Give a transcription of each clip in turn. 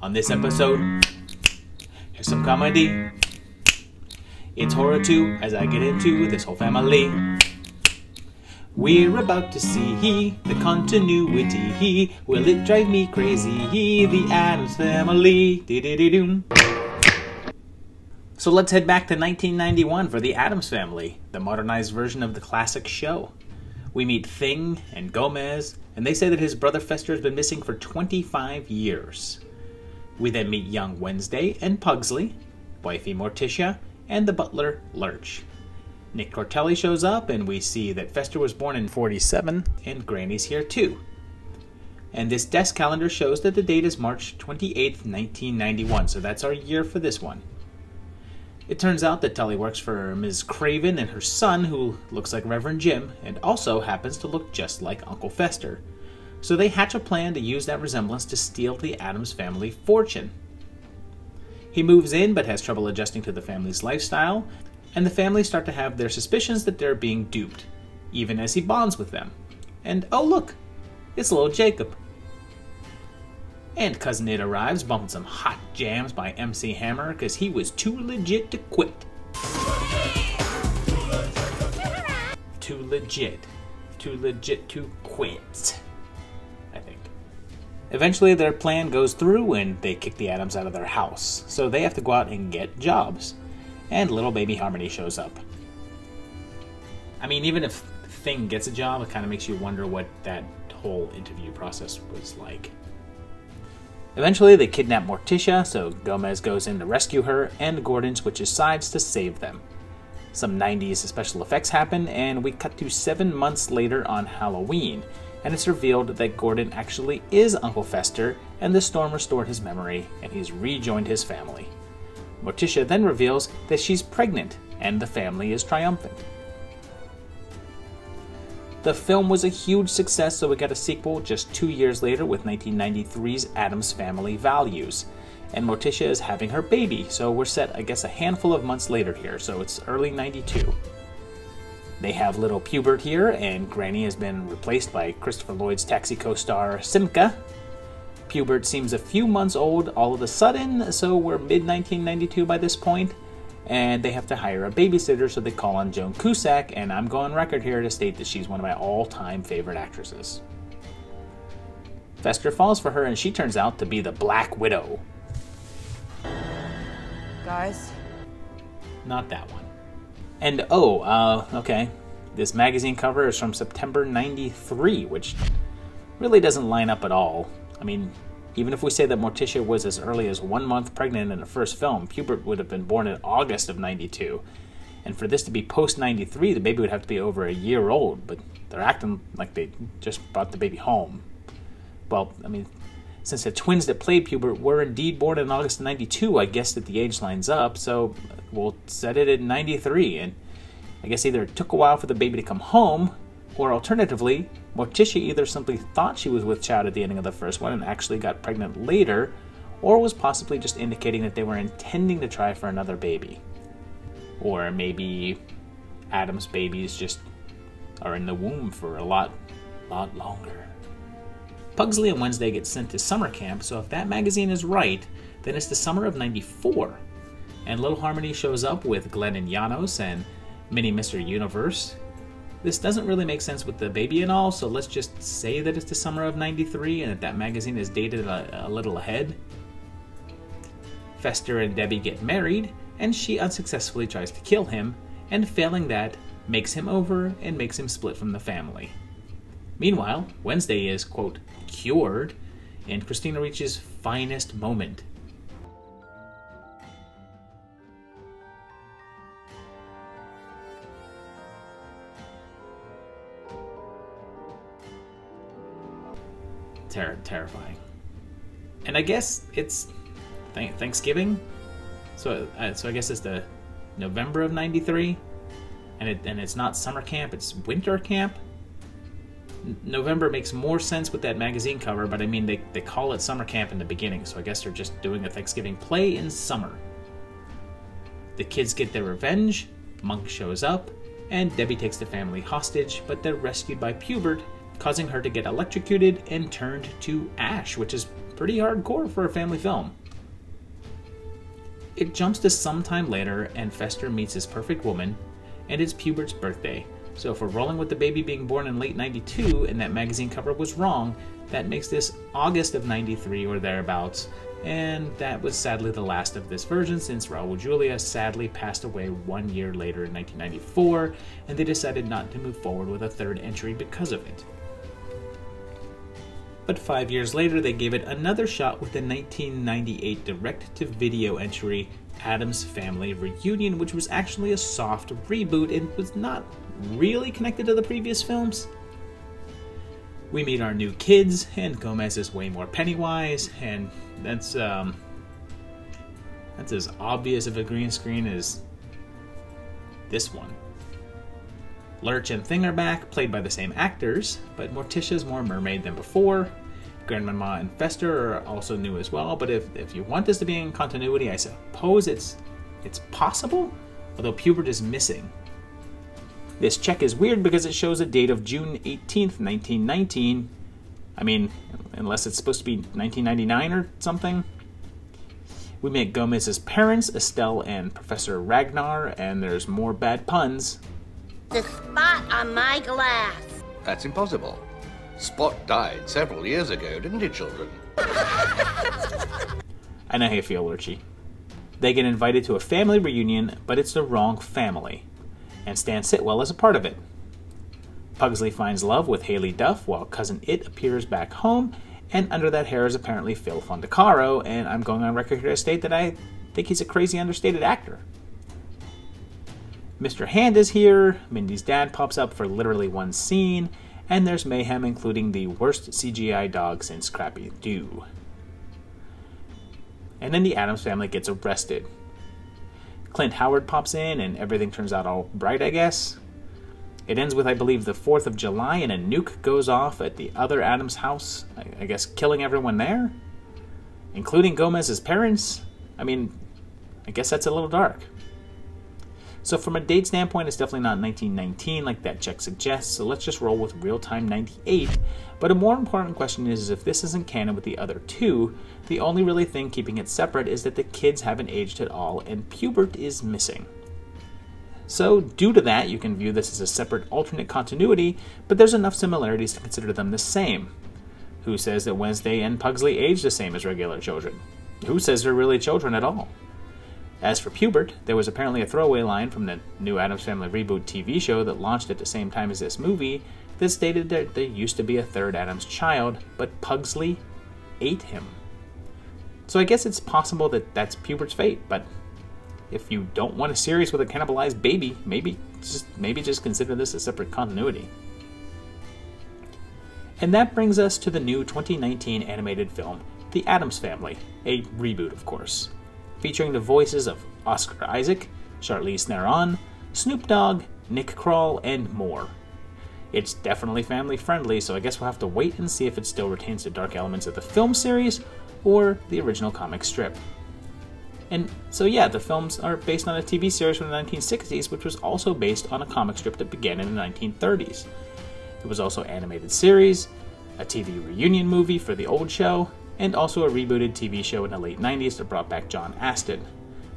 On this episode, here's some comedy. It's horror too, as I get into this whole family. We're about to see the continuity. Will it drive me crazy? The Addams Family. Dee-dee-dee-doom. So let's head back to 1991 for the Addams Family, the modernized version of the classic show. We meet Thing and Gomez, and they say that his brother Fester has been missing for 25 years. We then meet young Wednesday and Pugsley, wifey Morticia, and the butler Lurch. Nick Tortelli shows up, and we see that Fester was born in 47, and Granny's here too. And this desk calendar shows that the date is March 28th, 1991, so that's our year for this one. It turns out that Tully works for Ms. Craven and her son, who looks like Reverend Jim, and also happens to look just like Uncle Fester. So they hatch a plan to use that resemblance to steal the Addams family fortune. He moves in but has trouble adjusting to the family's lifestyle, and the family start to have their suspicions that they're being duped, even as he bonds with them. And oh look, it's little Jacob. And Cousin Id arrives, bumping some hot jams by MC Hammer because he was too legit to quit. Too legit to quit, I think. Eventually their plan goes through and they kick the Addams out of their house, so they have to go out and get jobs. And little baby Harmony shows up. I mean, even if Thing gets a job, it kind of makes you wonder what that whole interview process was like. Eventually they kidnap Morticia, so Gomez goes in to rescue her, and Gordon switches sides to save them. Some 90s special effects happen, and we cut to 7 months later on Halloween, and it's revealed that Gordon actually is Uncle Fester, and the storm restored his memory, and he's rejoined his family. Morticia then reveals that she's pregnant, and the family is triumphant. The film was a huge success, so we got a sequel just 2 years later with 1993's Addams Family Values. And Morticia is having her baby, so we're set, I guess, a handful of months later here, so it's early 92. They have little Pubert here, and Granny has been replaced by Christopher Lloyd's Taxi co-star Simca. Pubert seems a few months old all of a sudden, so we're mid-1992 by this point, and they have to hire a babysitter, so they call on Joan Cusack, and I'm going on record here to state that she's one of my all-time favorite actresses. Fester falls for her, and she turns out to be the Black Widow. Guys? Not that one. And okay, this magazine cover is from September 93, which really doesn't line up at all. I mean, even if we say that Morticia was as early as 1 month pregnant in the first film, Pubert would have been born in August of 92. And for this to be post-93, the baby would have to be over a year old, but they're acting like they just brought the baby home. Well, I mean, since the twins that played Pubert were indeed born in August of 92, I guess that the age lines up, so we'll set it at 93. And I guess either it took a while for the baby to come home, or alternatively, Morticia either simply thought she was with child at the ending of the first one and actually got pregnant later, or was possibly just indicating that they were intending to try for another baby. Or maybe Addams babies just are in the womb for a lot longer. Pugsley and Wednesday get sent to summer camp, so if that magazine is right, then it's the summer of 94. And little Harmony shows up with Glenn and Janos and Mini Mr. Universe. This doesn't really make sense with the baby and all, so let's just say that it's the summer of 93 and that magazine is dated a little ahead. Fester and Debbie get married, and she unsuccessfully tries to kill him, and failing that, makes him over and makes him split from the family. Meanwhile, Wednesday is, quote, cured, and Christina reaches finest moment. Terrifying. And I guess it's Thanksgiving, so I guess it's the November of 93, and it's not summer camp, it's winter camp. November makes more sense with that magazine cover, but I mean they call it summer camp in the beginning, so I guess they're just doing a Thanksgiving play in summer. The kids get their revenge, Monk shows up, and Debbie takes the family hostage, but they're rescued by Pubert, causing her to get electrocuted and turned to ash, which is pretty hardcore for a family film. It jumps to some time later, and Fester meets his perfect woman, and it's Pubert's birthday. So if we're rolling with the baby being born in late 92 and that magazine cover was wrong, that makes this August of 93 or thereabouts, and that was sadly the last of this version since Raul Julia sadly passed away 1 year later in 1994, and they decided not to move forward with a third entry because of it. But 5 years later, they gave it another shot with the 1998 direct-to-video entry, Addams Family Reunion, which was actually a soft reboot and was not really connected to the previous films. We meet our new kids, and Gomez is way more Pennywise, and that's as obvious of a green screen as this one. Lurch and Thing are back, played by the same actors, but Morticia's more mermaid than before. Grandmama and Fester are also new as well, but if you want this to be in continuity, I suppose it's possible, although Pubert is missing. This check is weird because it shows a date of June 18th, 1919. I mean, unless it's supposed to be 1999 or something. We meet Gomez's parents, Estelle and Professor Ragnar, and there's more bad puns. The spot on my glass. That's impossible. Spot died several years ago, didn't he, children? I know how you feel, Lurchy. They get invited to a family reunion, but it's the wrong family, and Stan Sitwell is a part of it. Pugsley finds love with Haley Duff, while Cousin It appears back home, and under that hair is apparently Phil Fondacaro, and I'm going on record here to state that I think he's a crazy understated actor. Mr. Hand is here, Mindy's dad pops up for literally one scene, and there's mayhem including the worst CGI dog since Crappy Doo. And then the Addams Family gets arrested. Clint Howard pops in and everything turns out all bright, I guess. It ends with, I believe, the 4th of July and a nuke goes off at the other Addams house, I guess killing everyone there? Including Gomez's parents? I mean, I guess that's a little dark. So from a date standpoint, it's definitely not 1919 like that check suggests, so let's just roll with real-time 98. But a more important question is if this isn't canon with the other two, the only really thing keeping it separate is that the kids haven't aged at all and Pubert is missing. So due to that, you can view this as a separate alternate continuity, but there's enough similarities to consider them the same. Who says that Wednesday and Pugsley age the same as regular children? Who says they're really children at all? As for Pubert, there was apparently a throwaway line from the new Addams Family reboot TV show that launched at the same time as this movie that stated that there used to be a third Addams child, but Pugsley ate him. So I guess it's possible that that's Pubert's fate, but if you don't want a series with a cannibalized baby, maybe just consider this a separate continuity. And that brings us to the new 2019 animated film, The Addams Family, a reboot of course, featuring the voices of Oscar Isaac, Charlize Theron, Snoop Dogg, Nick Kroll, and more. It's definitely family friendly, so I guess we'll have to wait and see if it still retains the dark elements of the film series or the original comic strip. And so yeah, the films are based on a TV series from the 1960s, which was also based on a comic strip that began in the 1930s. It was also an animated series, a TV reunion movie for the old show, and also a rebooted TV show in the late 90s that brought back John Astin.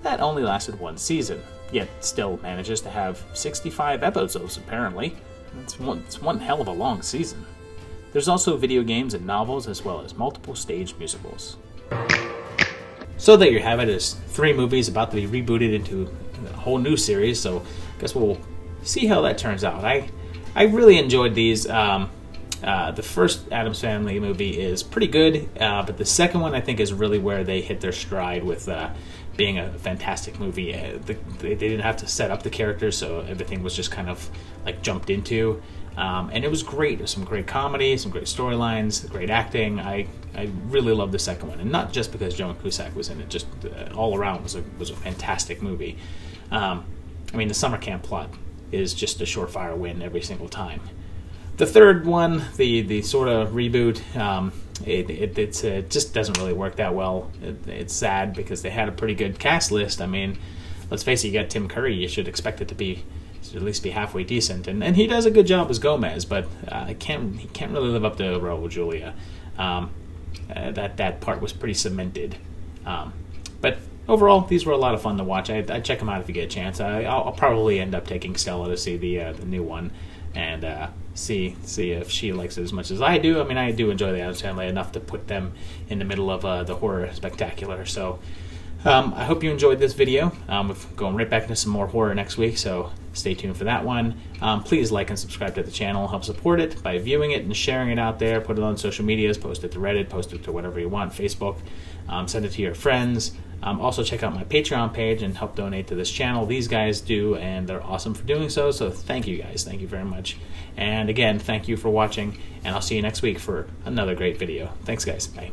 That only lasted one season, yet still manages to have 65 episodes apparently. It's one hell of a long season. There's also video games and novels as well as multiple stage musicals. So there you have it, is 3 movies about to be rebooted into a whole new series, so I guess we'll see how that turns out. I really enjoyed these. The first Addams Family movie is pretty good, but the second one I think is really where they hit their stride with being a fantastic movie. They didn't have to set up the characters, so everything was just kind of like jumped into. And it was great. It was some great comedy, some great storylines, great acting. I really loved the second one, and not just because Joan Cusack was in it. Just all around was a fantastic movie. I mean, the summer camp plot is just a surefire win every single time. The third one, the sort of reboot, it just doesn't really work that well. It's sad because they had a pretty good cast list. I mean, let's face it, you got Tim Curry. You should expect it to at least be halfway decent, and he does a good job as Gomez, but he can't really live up to Raul Julia. that part was pretty cemented. But overall, these were a lot of fun to watch. I'd check them out if you get a chance. I'll probably end up taking Stella to see the new one, and see if she likes it as much as I do. I mean, I do enjoy the Addams Family enough to put them in the middle of the horror spectacular. So I hope you enjoyed this video. We're going right back into some more horror next week, so stay tuned for that one. Please like and subscribe to the channel. Help support it by viewing it and sharing it out there. Put it on social medias. Post it to Reddit. Post it to whatever you want. Facebook. Send it to your friends. Also check out my Patreon page and help donate to this channel. These guys do, and they're awesome for doing so. So thank you guys. Thank you very much. And again, thank you for watching, and I'll see you next week for another great video. Thanks, guys. Bye.